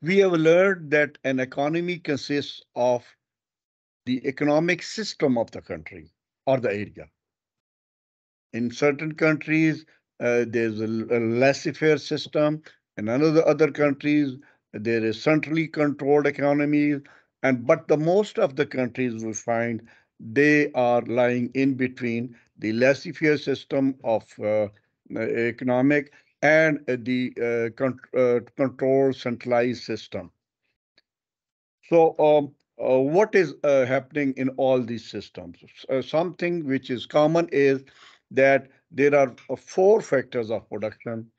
We have learned that an economy consists of the economic system of the country or the area. In certain countries, there's a laissez-faire system. In other countries, there is centrally controlled economies. And but the most of the countries we find they are lying in between the laissez-faire system of economic and the controlled centralized system. So, what is happening in all these systems? Something which is common is that there are four factors of production.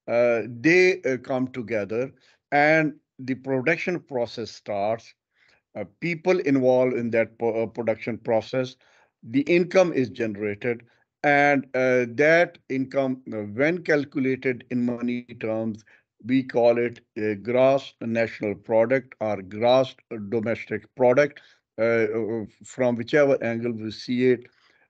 They come together, and the production process starts. People involved in that production process, the income is generated, and that income, when calculated in money terms, we call it a gross national product or gross domestic product. From whichever angle we see it,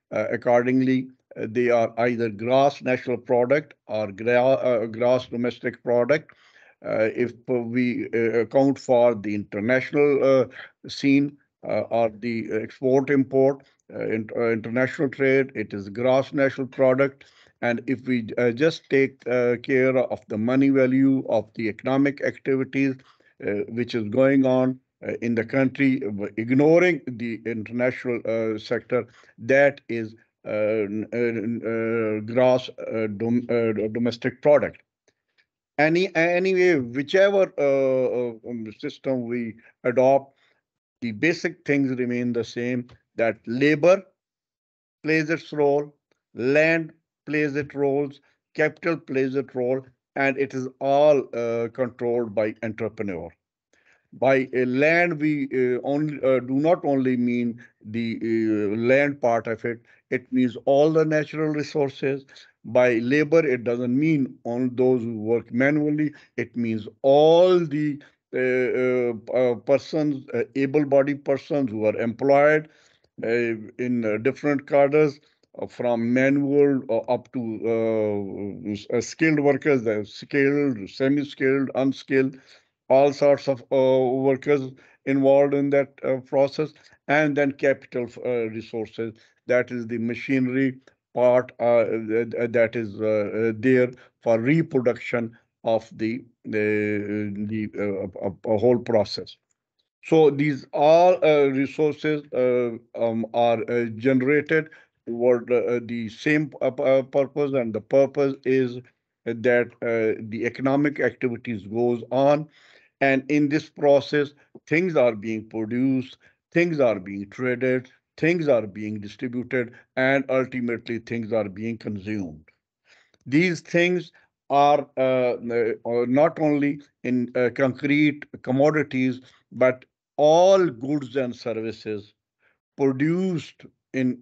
accordingly, they are either gross national product or gross domestic product. If we account for the international scene or the export import, international trade, it is gross national product. And if we just take care of the money value of the economic activities which is going on in the country, ignoring the international sector, that is gross domestic product. Anyway, whichever system we adopt, the basic things remain the same. That labor plays its role, land plays its roles, capital plays its role, and it is all controlled by entrepreneur. By land, we do not only mean the land part of it, it means all the natural resources. By labor, it doesn't mean on those who work manually, it means all the persons, able-bodied persons who are employed in different cadres, from manual up to skilled workers, the skilled, semi-skilled, unskilled, all sorts of workers involved in that process, and then capital resources. That is the machinery part that is there for reproduction of the whole process. So these all resources are generated toward the same purpose, and the purpose is that the economic activities goes on, and in this process, things are being produced, things are being traded, things are being distributed, and ultimately things are being consumed. These things are not only in concrete commodities, but all goods and services produced in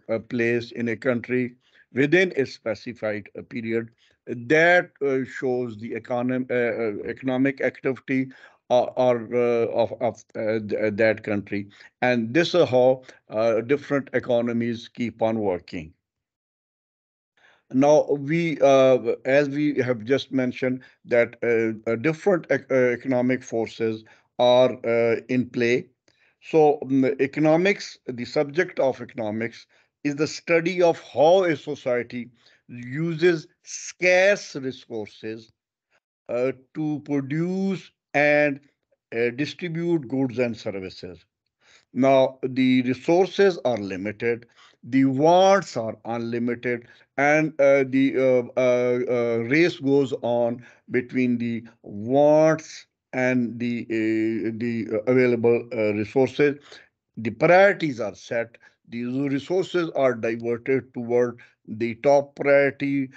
a place, in a country, within a specified period. That shows the economic activity of that country. And this is how different economies keep on working. Now, as we have just mentioned, that different economic forces are in play. So, economics, the subject of economics, is the study of how a society uses scarce resources to produce and distribute goods and services. Now, the resources are limited, the wants are unlimited, and the race goes on between the wants and the available resources. The priorities are set. These resources are diverted toward the top priority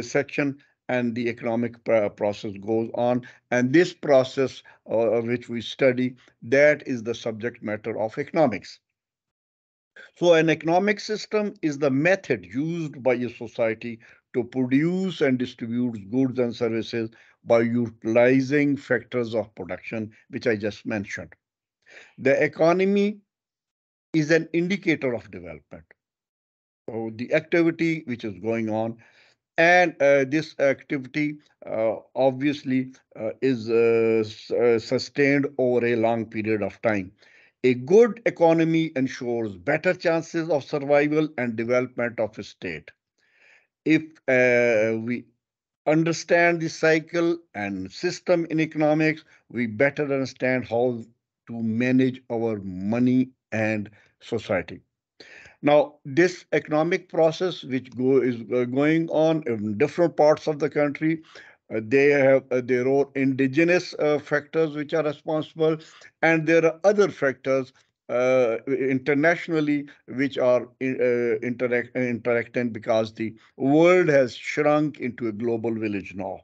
section, and the economic process goes on. And this process, which we study, that is the subject matter of economics. So, an economic system is the method used by a society to produce and distribute goods and services by utilizing factors of production, which I just mentioned. The economy is an indicator of development. So, the activity which is going on, And this activity obviously is sustained over a long period of time. A good economy ensures better chances of survival and development of a state. If we understand the cycle and system in economics, we better understand how to manage our money and society. Now, this economic process, which is going on in different parts of the country, they have their own indigenous factors which are responsible, and there are other factors internationally which are interacting because the world has shrunk into a global village now.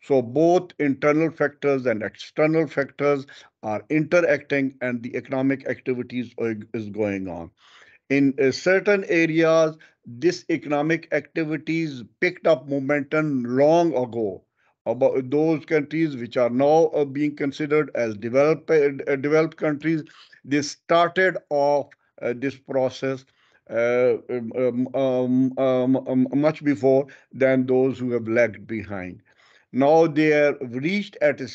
So both internal factors and external factors are interacting, and the economic activities is going on. In certain areas, this economic activities picked up momentum long ago. About those countries which are now being considered as developed countries, they started off this process much before than those who have lagged behind. Now they have reached at a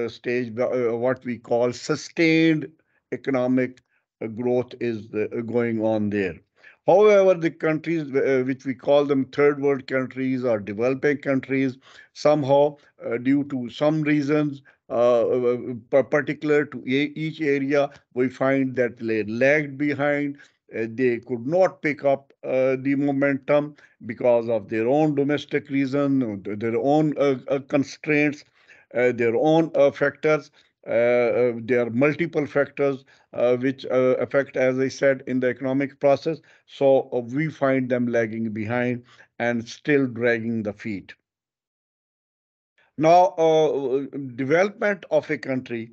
stage what we call sustained economic growth is going on there. However, the countries which we call them third world countries or developing countries, somehow due to some reasons particular to each area, we find that they lagged behind. They could not pick up the momentum because of their own domestic reason, their own constraints, their own factors. There are multiple factors which affect, as I said, in the economic process. So we find them lagging behind and still dragging the feet. Now, development of a country,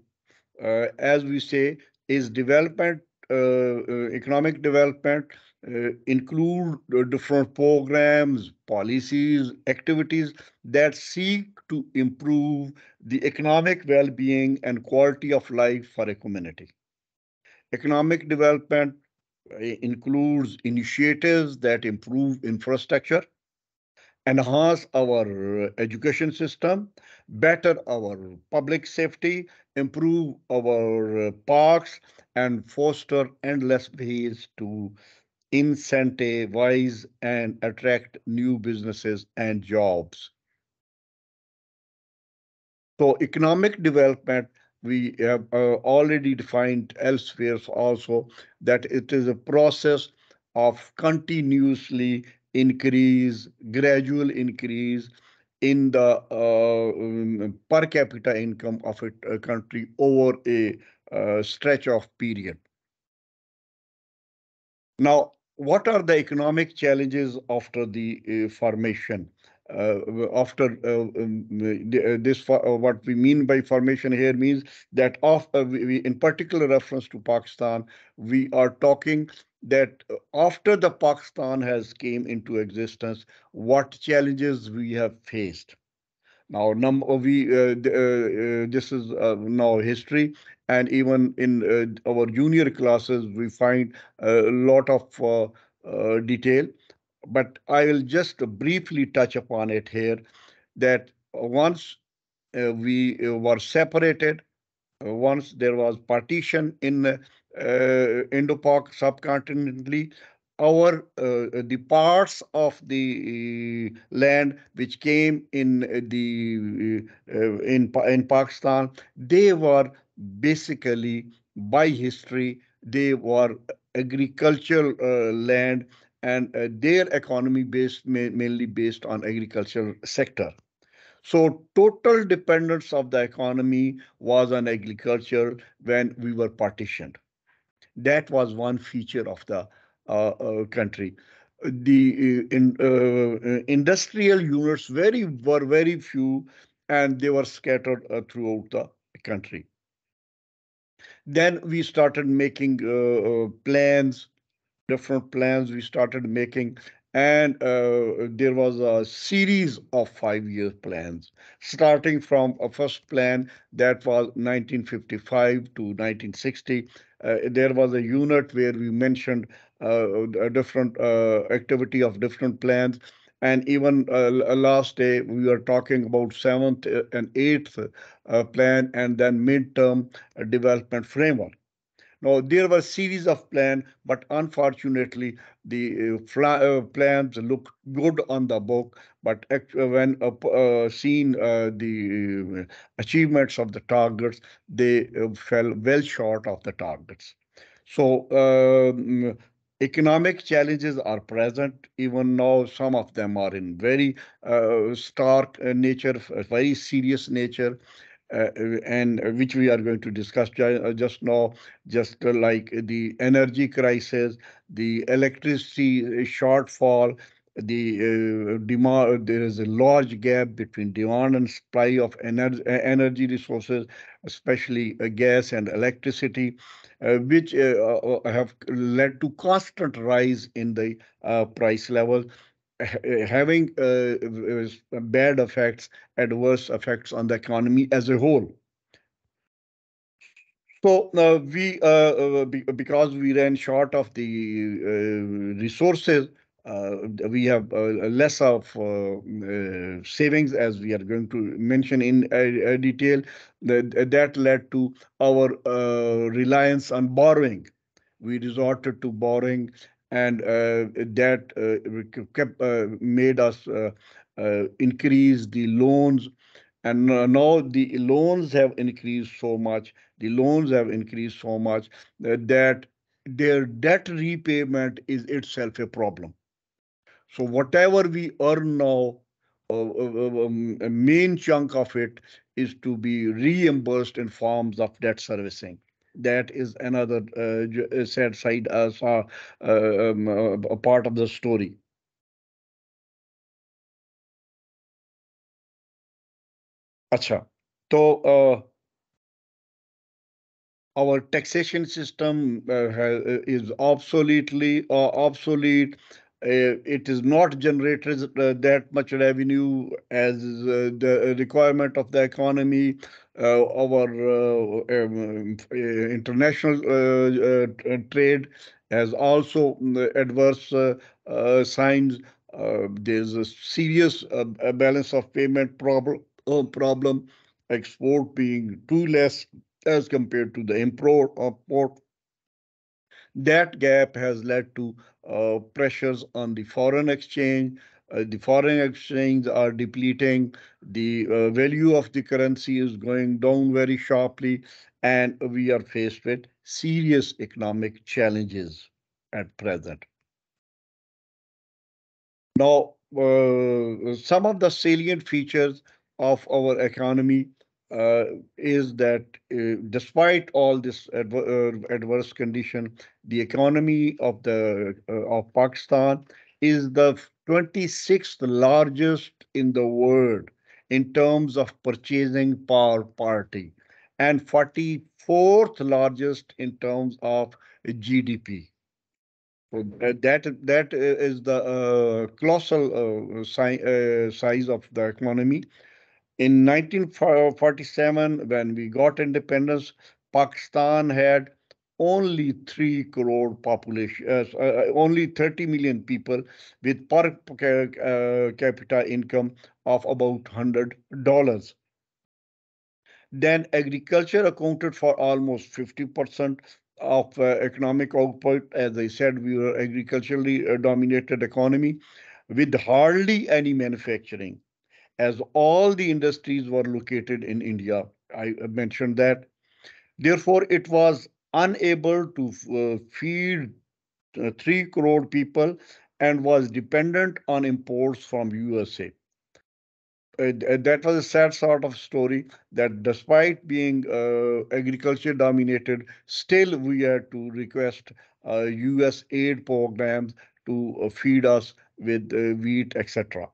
as we say, is development, economic development, include different programs, policies, activities that seek to improve the economic well-being and quality of life for a community. Economic development includes initiatives that improve infrastructure, enhance our education system, better our public safety, improve our parks, and foster endless ways to incentivize and attract new businesses and jobs. So economic development, we have already defined elsewhere also that it is a process of continuously increase, gradual increase in the per capita income of a country over a stretch of period. Now, what are the economic challenges after the formation? After this, what we mean by formation here means that in particular reference to Pakistan, we are talking that after the Pakistan has came into existence, what challenges we have faced. Now, this is now history, and even in our junior classes, we find a lot of detail. But I will just briefly touch upon it here that once we were separated, once there was partition in Indo-Pak subcontinentally, our the parts of the land which came in in Pakistan, they were basically by history they were agricultural land, and their economy mainly based on agricultural sector. So total dependence of the economy was on agriculture when we were partitioned. That was one feature of the country. The industrial units were very few, and they were scattered throughout the country. Then we started making plans, different plans we started making, and there was a series of 5 year plans starting from a first plan that was 1955 to 1960. There was a unit where we mentioned a different activity of different plans, And even last day, we were talking about seventh and eighth plan and then midterm development framework. Now, there were series of plans, but unfortunately, the plans look good on the book, but when seen the achievements of the targets, they fell well short of the targets. So, economic challenges are present. Even now, some of them are in very stark nature, very serious nature, and which we are going to discuss just now, just like the energy crisis, the electricity shortfall, the demand. There is a large gap between demand and supply of energy resources, especially gas and electricity, which have led to constant rise in the price level, having bad effects, adverse effects on the economy as a whole. So because we ran short of the resources, we have less of savings, as we are going to mention in detail. That led to our reliance on borrowing. We resorted to borrowing, and that kept made us increase the loans, and now the loans have increased so much. The loans have increased so much that their debt repayment is itself a problem. So whatever we earn now, a main chunk of it is to be reimbursed in forms of debt servicing. That is another sad side, a part of the story. Acha. So our taxation system is obsolete. It is not generated that much revenue as the requirement of the economy. Our international trade has also adverse signs. There's a serious balance of payment problem, export being too less as compared to the import. That gap has led to pressures on the foreign exchange. The foreign exchange are depleting. The value of the currency is going down very sharply, and we are faced with serious economic challenges at present. Now, some of the salient features of our economy uh, is that despite all this adverse condition, the economy of the of Pakistan is the 26th largest in the world in terms of purchasing power party, and 44th largest in terms of GDP. So that is the colossal size of the economy. In 1947, when we got independence, Pakistan had only 3 crore population, only 30 million people with per capita income of about $100. Then agriculture accounted for almost 50% of economic output. As I said, we were agriculturally dominated economy with hardly any manufacturing, as all the industries were located in India. I mentioned that. Therefore, it was unable to feed 3 crore people and was dependent on imports from USA. That was a sad sort of story, that despite being agriculture dominated, still we had to request US aid programs to feed us with wheat, etc.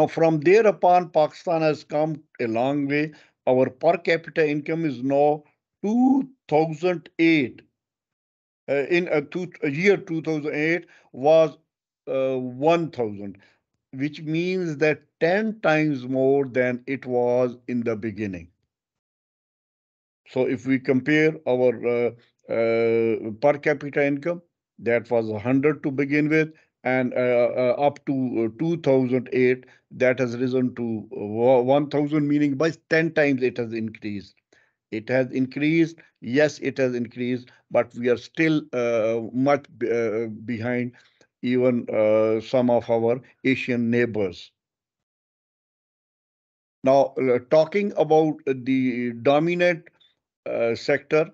From there upon, Pakistan has come a long way. Our per capita income is now 2008. Year 2008 was 1000, which means that 10 times more than it was in the beginning. So if we compare our per capita income, that was 100 to begin with, and up to 2008, that has risen to 1000, meaning by 10 times it has increased. It has increased, yes, it has increased, but we are still much behind even some of our Asian neighbors. Now, talking about the dominant sector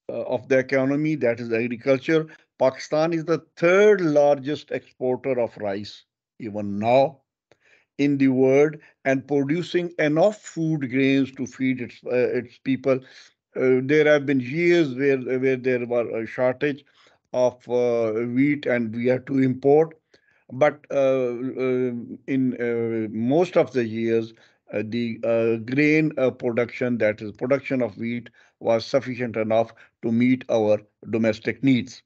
of the economy, that is agriculture, Pakistan is the third largest exporter of rice, even now, in the world, and producing enough food grains to feed its people. There have been years where there was a shortage of wheat and we had to import. But in most of the years, the grain production, that is, production of wheat, was sufficient enough to meet our domestic needs.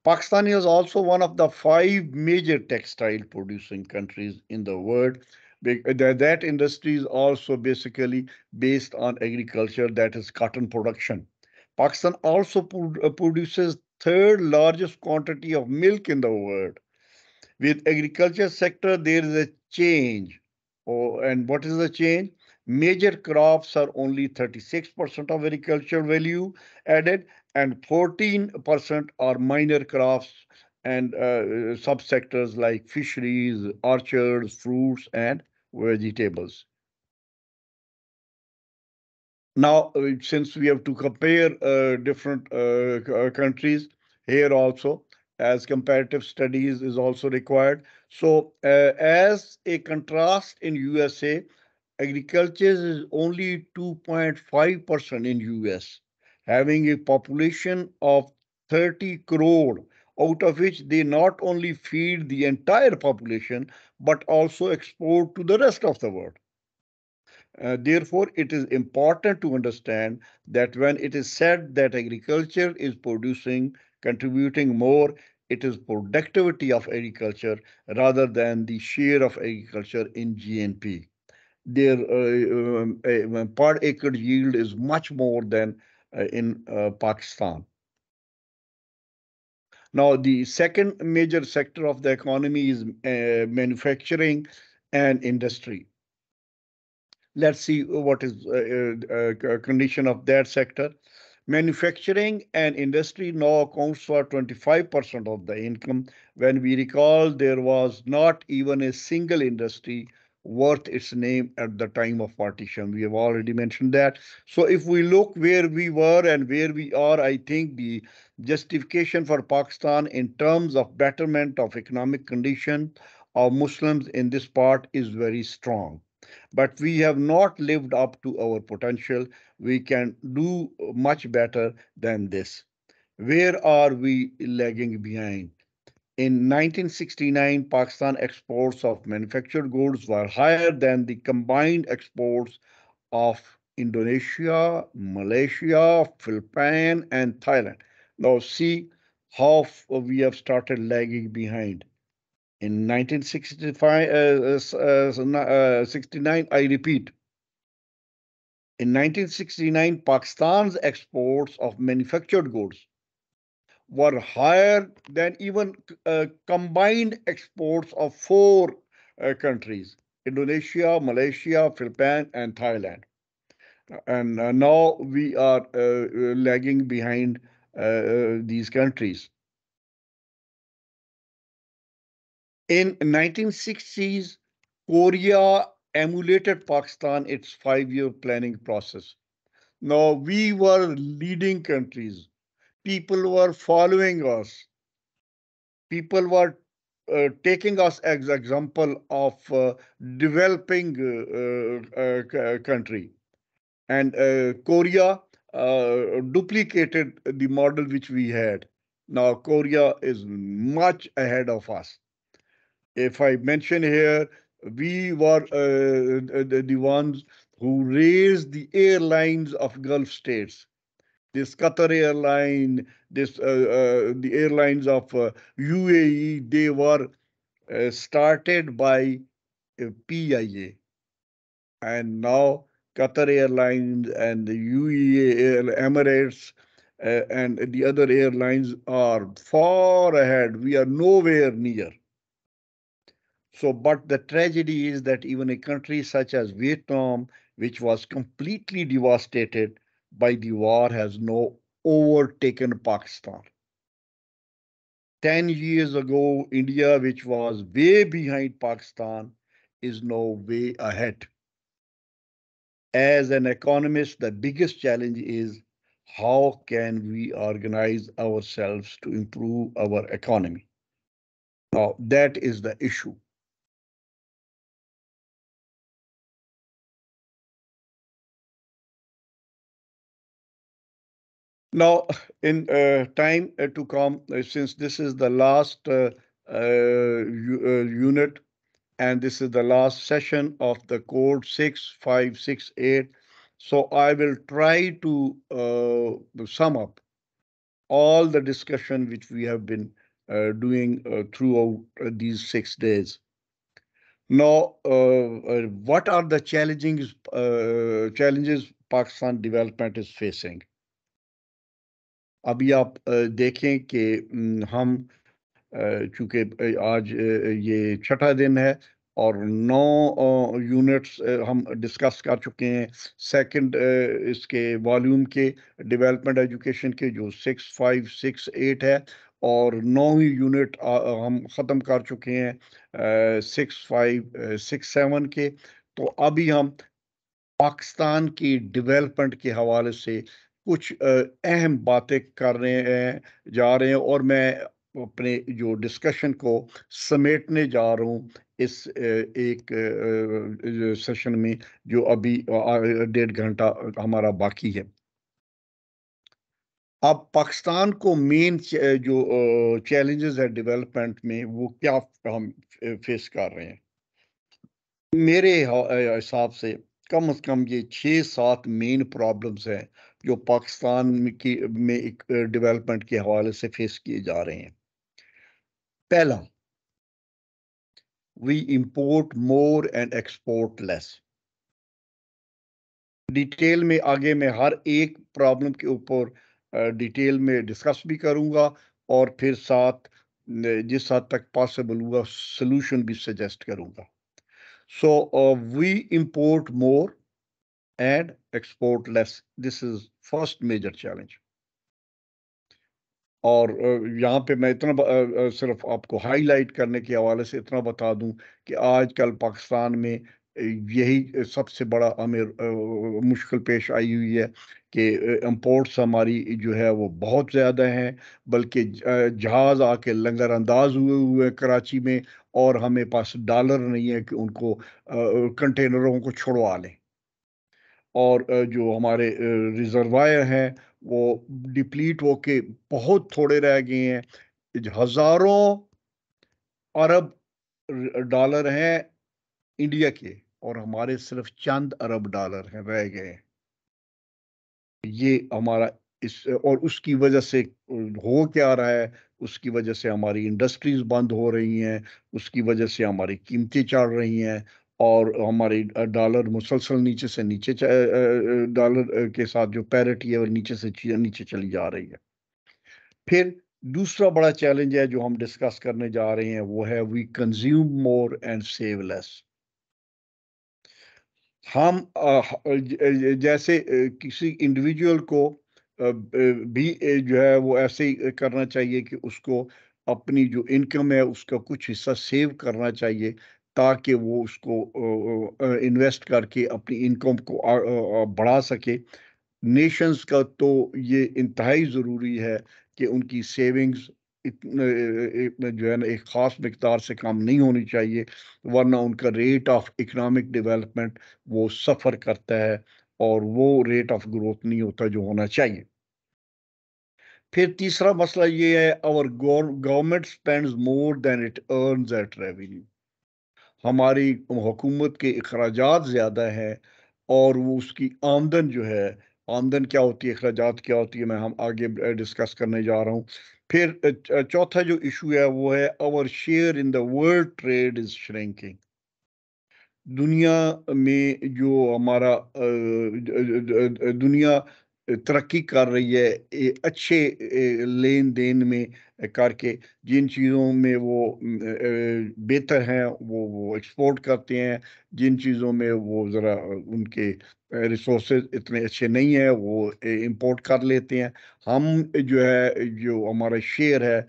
Pakistan is also one of the five major textile producing countries in the world. That industry is also basically based on agriculture, that is cotton production. Pakistan also produces third largest quantity of milk in the world. With agriculture sector, there is a change. Oh, and what is the change? Major crops are only 36% of agricultural value added, and 14% are minor crops and subsectors like fisheries, orchards, fruits, and vegetables. Now, since we have to compare different countries here also, as comparative studies is also required. So, as a contrast in USA, agriculture is only 2.5% in US, having a population of 30 crore, out of which they not only feed the entire population, but also export to the rest of the world. Therefore, it is important to understand that when it is said that agriculture is contributing more, it is productivity of agriculture rather than the share of agriculture in GNP. Their per acre yield is much more than in Pakistan. Now, the second major sector of the economy is manufacturing and industry. Let's see what is condition of that sector. Manufacturing and industry now accounts for 25% of the income. When we recall, there was not even a single industry worth its name at the time of partition. We have already mentioned that. So if we look where we were and where we are, I think the justification for Pakistan in terms of betterment of economic condition of Muslims in this part is very strong, but we have not lived up to our potential. We can do much better than this. Where are we lagging behind? In 1969, Pakistan exports of manufactured goods were higher than the combined exports of Indonesia, Malaysia, Philippines, and Thailand. Now, see how we have started lagging behind. In 1965, 69, I repeat, in 1969, Pakistan's exports of manufactured goods were higher than even combined exports of four countries: Indonesia, Malaysia, Philippines, and Thailand. And now we are lagging behind these countries. In 1960s, Korea emulated Pakistan its 5-year planning process. Now we were leading countries. People were following us. People were taking us as example of developing country. And Korea duplicated the model which we had. Now Korea is much ahead of us. If I mention here, we were the ones who raised the airlines of Gulf states. This Qatar airline, the airlines of UAE, they were started by PIA, and now Qatar Airlines and the UAE Emirates and the other airlines are far ahead. We are nowhere near. So, but the tragedy is that even a country such as Vietnam, which was completely devastated by the war, has now overtaken Pakistan. 10 years ago, India, which was way behind Pakistan, is now way ahead. As an economist, the biggest challenge is how can we organize ourselves to improve our economy? Now, that is the issue. Now, in time to come, since this is the last unit and this is the last session of the code 6568, so I will try to sum up all the discussion which we have been doing throughout these 6 days. Now, what are the challenges Pakistan development is facing? अभी आप देखें कि हम चूंकि आज ये छठा दिन है और 9 यूनिट्स हम डिस्कस कर चुके हैं सेकंड इसके वॉल्यूम के डेवलपमेंट एजुकेशन के जो 6568 है और 9 यूनिट हम ख़त्म कर चुके हैं 6567 के तो अभी हम पाकिस्तान की डेवलपमेंट के हवाले से कुछ अहम बातें करने जा रहे हैं और मैं अपने जो डिस्कशन को समेटने जा रहा हूँ इस एक सेशन में जो अभी 1.5 घंटा हमारा बाकी है अब पाकिस्तान को मेन जो चैलेंजेस है डेवलपमेंट में वो क्या हम फेस कर रहे हैं मेरे हिसाब से कम ये 6-7 मेन प्रॉब्लम्स हैं जो पाकिस्तान में एक डेवलपमेंट के हवाले से फेस किए जा रहे हैं पहला we import more and export less detail में आगे मैं हर एक प्रॉब्लम के ऊपर डिटेल में डिस्कस भी करूंगा और फिर साथ जिस हद तक पॉसिबल हुआ सोल्यूशन भी सजेस्ट करूंगा so we import more and export less. This is first major challenge. और यहाँ पे मैं इतना सिर्फ आपको हाईलाइट करने के हवाले से इतना बता दूं कि आजकल पाकिस्तान में यही सबसे बड़ा हमें मुश्किल पेश आई हुई है कि इंपोर्ट्स हमारी जो है वो बहुत ज़्यादा हैं बल्कि जहाज़ आके लंगर अंदाज हुए हुए कराची में और हमें पास डॉलर नहीं है कि उनको कंटेनरों को छुड़वा लें और जो हमारे रिजर्वायर हैं वो डिप्लीट होके बहुत थोड़े रह गए हैं हजारों अरब डॉलर हैं इंडिया के और हमारे सिर्फ चंद अरब डॉलर हैं रह गए ये हमारा इस और उसकी वजह से हो क्या रहा है उसकी वजह से हमारी इंडस्ट्रीज बंद हो रही हैं उसकी वजह से हमारी कीमतें चढ़ रही हैं और हमारी डॉलर मुसलसल नीचे से नीचे डॉलर के साथ जो पैरिटी है वो नीचे से नीचे चली जा रही है फिर दूसरा बड़ा चैलेंज है जो हम डिस्कस करने जा रहे हैं वो है we consume more and save less हम जैसे किसी इंडिविजुअल को भी जो है वो ऐसे ही करना चाहिए कि उसको अपनी जो इनकम है उसका कुछ हिस्सा सेव करना चाहिए ताकि वो उसको इन्वेस्ट करके अपनी इनकम को बढ़ा सके नेशंस का तो ये इंतहाई ज़रूरी है कि उनकी सेविंग्स इतने जो है ना एक ख़ास मिकदार से कम नहीं होनी चाहिए वरना उनका रेट ऑफ इकोनॉमिक डेवलपमेंट वो सफ़र करता है और वो रेट ऑफ ग्रोथ नहीं होता जो होना चाहिए फिर तीसरा मसला ये है our government spends more than it earns at revenue हमारी हुकूमत के अखराजात ज़्यादा हैं और वो उसकी आमदन जो है आमदन क्या होती है अखराजात क्या होती है मैं हम आगे डिस्कस करने जा रहा हूँ फिर चौथा जो इशू है वो है our share in the world trade is shrinking दुनिया में जो हमारा दुनिया तरक्की कर रही है अच्छे लेन देन में करके जिन चीज़ों में वो बेहतर हैं वो एक्सपोर्ट करते हैं जिन चीज़ों में वो ज़रा उनके रिसोर्सेज इतने अच्छे नहीं हैं वो इंपोर्ट कर लेते हैं हम जो है जो हमारा शेयर है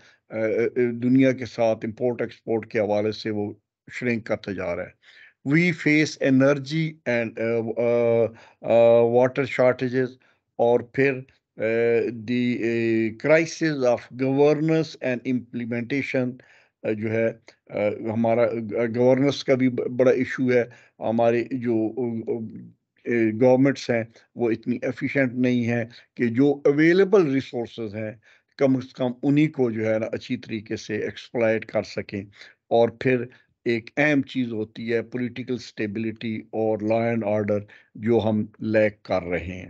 दुनिया के साथ इंपोर्ट एक्सपोर्ट के हवाले से वो श्रिंक करता जा रहा है we face energy and water shortages और फिर the crisis of governance and implementation जो है हमारा गवर्नेंस का भी बड़ा इशू है हमारे जो गवर्नमेंट्स हैं वो इतनी एफिशिएंट नहीं है कि जो अवेलेबल रिसोर्सेज हैं कम से कम उन्हीं को जो है ना अच्छी तरीके से एक्सप्लॉइट कर सकें और फिर एक अहम चीज़ होती है पॉलिटिकल स्टेबिलिटी और लॉ एंड ऑर्डर जो हम लैक कर रहे हैं